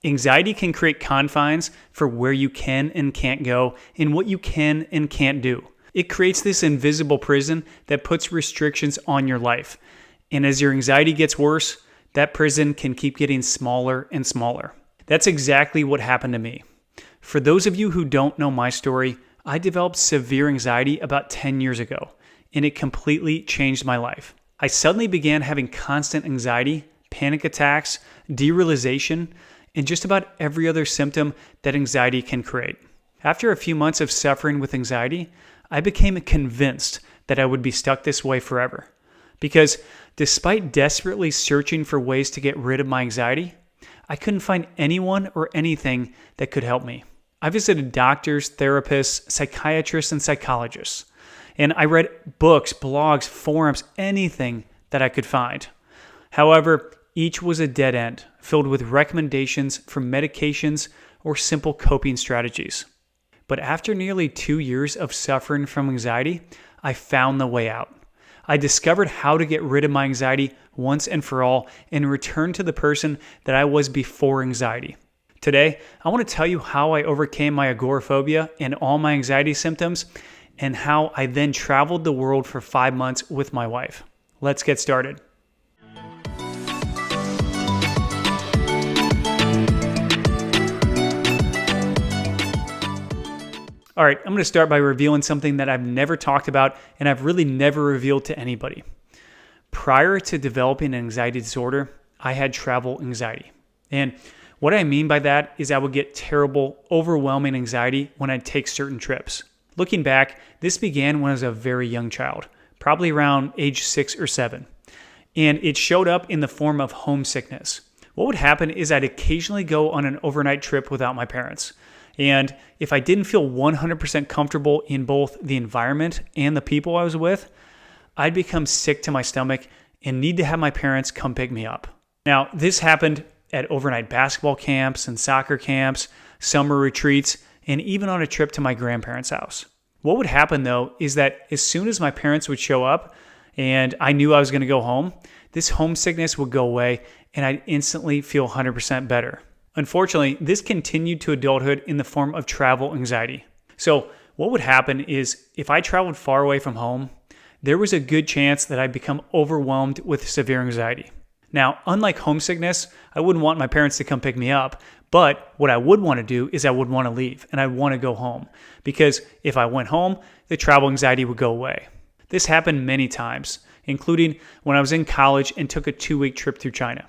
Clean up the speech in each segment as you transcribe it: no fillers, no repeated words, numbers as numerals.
Anxiety can create confines for where you can and can't go and what you can and can't do. It creates this invisible prison that puts restrictions on your life. And as your anxiety gets worse, that prison can keep getting smaller and smaller. That's exactly what happened to me. For those of you who don't know my story, I developed severe anxiety about 10 years ago, and it completely changed my life. I suddenly began having constant anxiety, panic attacks, derealization, and just about every other symptom that anxiety can create. After a few months of suffering with anxiety, I became convinced that I would be stuck this way forever. Because despite desperately searching for ways to get rid of my anxiety, I couldn't find anyone or anything that could help me. I visited doctors, therapists, psychiatrists, and psychologists. And I read books, blogs, forums, anything that I could find. However, each was a dead end, filled with recommendations for medications or simple coping strategies. But after nearly 2 years of suffering from anxiety, I found the way out. I discovered how to get rid of my anxiety once and for all and return to the person that I was before anxiety. Today, I want to tell you how I overcame my agoraphobia and all my anxiety symptoms, and how I then traveled the world for 5 months with my wife. Let's get started. All right, I'm going to start by revealing something that I've never talked about and I've really never revealed to anybody. Prior to developing an anxiety disorder, I had travel anxiety. And what I mean by that is I would get terrible, overwhelming anxiety when I'd take certain trips. Looking back, this began when I was a very young child, probably around age 6 or 7. And it showed up in the form of homesickness. What would happen is I'd occasionally go on an overnight trip without my parents. And if I didn't feel 100% comfortable in both the environment and the people I was with, I'd become sick to my stomach and need to have my parents come pick me up. Now, this happened at overnight basketball camps and soccer camps, summer retreats, and even on a trip to my grandparents' house. What would happen though is that as soon as my parents would show up and I knew I was going to go home, this homesickness would go away and I'd instantly feel 100% better. Unfortunately, this continued to adulthood in the form of travel anxiety. So what would happen is if I traveled far away from home, there was a good chance that I'd become overwhelmed with severe anxiety. Now, unlike homesickness, I wouldn't want my parents to come pick me up, but what I would want to do is I would want to leave and I want to go home, because if I went home, the travel anxiety would go away. This happened many times, including when I was in college and took a 2-week trip through China.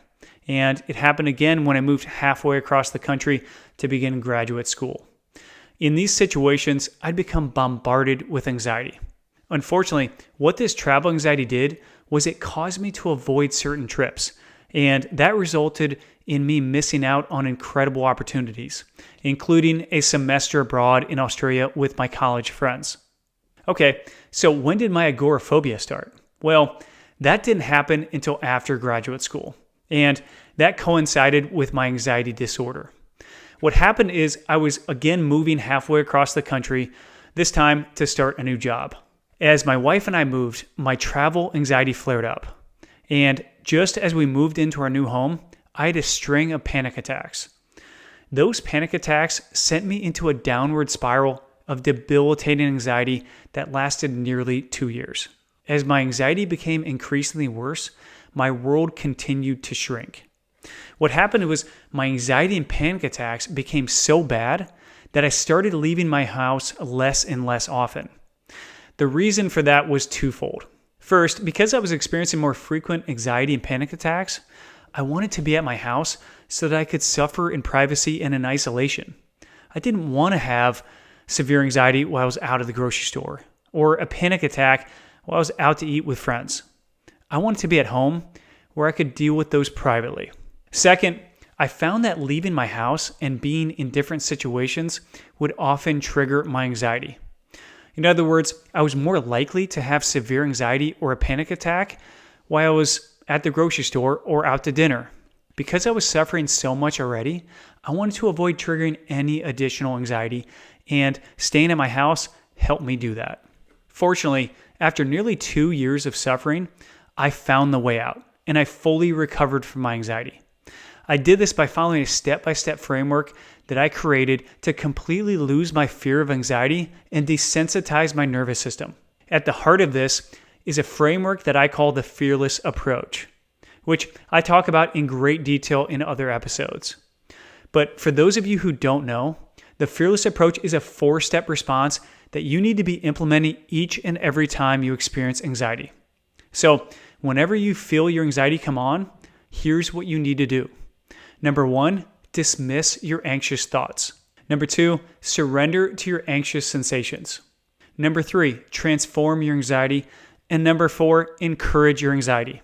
And it happened again when I moved halfway across the country to begin graduate school. In these situations, I'd become bombarded with anxiety. Unfortunately, what this travel anxiety did was it caused me to avoid certain trips, and that resulted in me missing out on incredible opportunities, including a semester abroad in Australia with my college friends. Okay, so when did my agoraphobia start? Well, that didn't happen until after graduate school. And that coincided with my anxiety disorder. What happened is I was again moving halfway across the country, this time to start a new job. As my wife and I moved, my travel anxiety flared up. And just as we moved into our new home, I had a string of panic attacks. Those panic attacks sent me into a downward spiral of debilitating anxiety that lasted nearly 2 years. As my anxiety became increasingly worse, my world continued to shrink. What happened was my anxiety and panic attacks became so bad that I started leaving my house less and less often. The reason for that was twofold. First, because I was experiencing more frequent anxiety and panic attacks, I wanted to be at my house so that I could suffer in privacy and in isolation. I didn't want to have severe anxiety while I was out at the grocery store, or a panic attack while I was out to eat with friends. I wanted to be at home where I could deal with those privately. Second, I found that leaving my house and being in different situations would often trigger my anxiety. In other words, I was more likely to have severe anxiety or a panic attack while I was at the grocery store or out to dinner. Because I was suffering so much already, I wanted to avoid triggering any additional anxiety, and staying at my house helped me do that. Fortunately, after nearly 2 years of suffering, I found the way out, and I fully recovered from my anxiety. I did this by following a step-by-step framework that I created to completely lose my fear of anxiety and desensitize my nervous system. At the heart of this is a framework that I call the fearless approach, which I talk about in great detail in other episodes. But for those of you who don't know, the fearless approach is a 4-step response that you need to be implementing each and every time you experience anxiety. So whenever you feel your anxiety come on, here's what you need to do. Number 1, dismiss your anxious thoughts. Number 2, surrender to your anxious sensations. Number 3, transform your anxiety. And number 4, encourage your anxiety.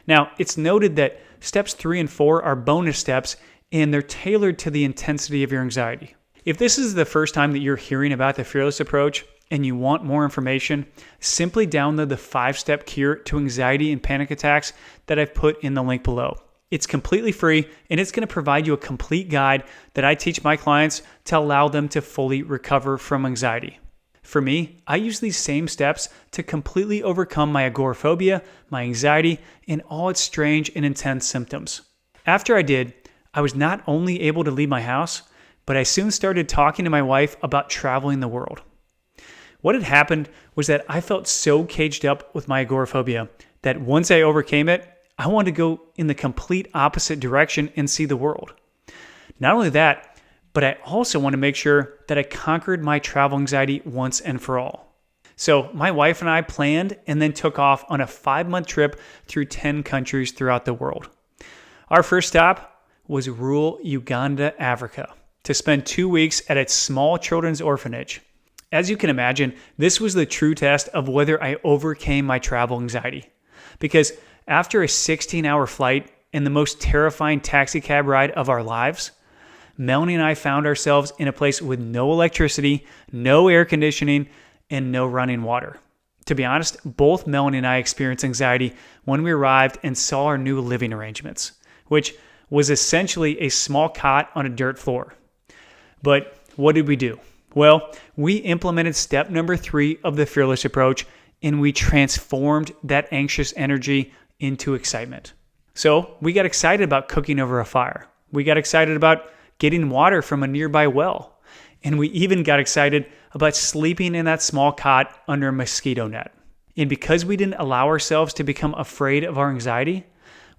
Now, it's noted that steps 3 and 4 are bonus steps, and they're tailored to the intensity of your anxiety. If this is the first time that you're hearing about the fearless approach and you want more information, simply download the 5-step cure to anxiety and panic attacks that I've put in the link below. It's completely free, and it's going to provide you a complete guide that I teach my clients to allow them to fully recover from anxiety. For me, I use these same steps to completely overcome my agoraphobia, my anxiety, and all its strange and intense symptoms. After I did, I was not only able to leave my house, but I soon started talking to my wife about traveling the world. What had happened was that I felt so caged up with my agoraphobia that once I overcame it, I wanted to go in the complete opposite direction and see the world. Not only that, but I also want to make sure that I conquered my travel anxiety once and for all. So my wife and I planned and then took off on a 5-month trip through 10 countries throughout the world. Our first stop was rural Uganda, Africa, to spend 2 weeks at a small children's orphanage. As you can imagine, this was the true test of whether I overcame my travel anxiety. Because after a 16-hour flight and the most terrifying taxi cab ride of our lives, Melanie and I found ourselves in a place with no electricity, no air conditioning, and no running water. To be honest, both Melanie and I experienced anxiety when we arrived and saw our new living arrangements, which was essentially a small cot on a dirt floor. But what did we do? Well, we implemented step number 3 of the fearless approach, and we transformed that anxious energy into excitement. So we got excited about cooking over a fire. We got excited about getting water from a nearby well. And we even got excited about sleeping in that small cot under a mosquito net. And because we didn't allow ourselves to become afraid of our anxiety,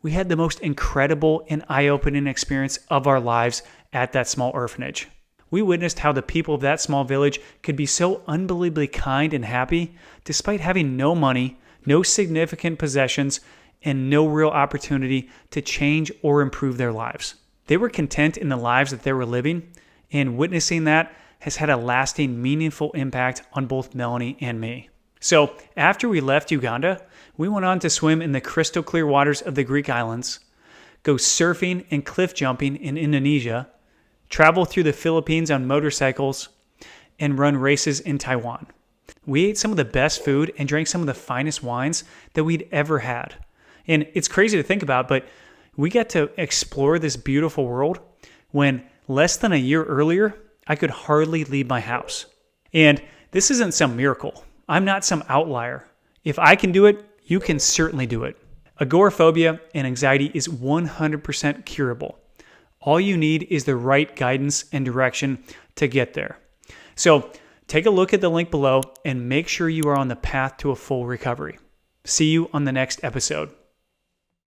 we had the most incredible and eye-opening experience of our lives at that small orphanage. We witnessed how the people of that small village could be so unbelievably kind and happy despite having no money, no significant possessions, and no real opportunity to change or improve their lives. They were content in the lives that they were living, and witnessing that has had a lasting, meaningful impact on both Melanie and me. So after we left Uganda, we went on to swim in the crystal clear waters of the Greek islands, go surfing and cliff jumping in Indonesia, travel through the Philippines on motorcycles, and run races in Taiwan. We ate some of the best food and drank some of the finest wines that we'd ever had. And it's crazy to think about, but we got to explore this beautiful world when less than a year earlier, I could hardly leave my house. And this isn't some miracle. I'm not some outlier. If I can do it, you can certainly do it. Agoraphobia and anxiety is 100% curable. All you need is the right guidance and direction to get there. So take a look at the link below and make sure you are on the path to a full recovery. See you on the next episode.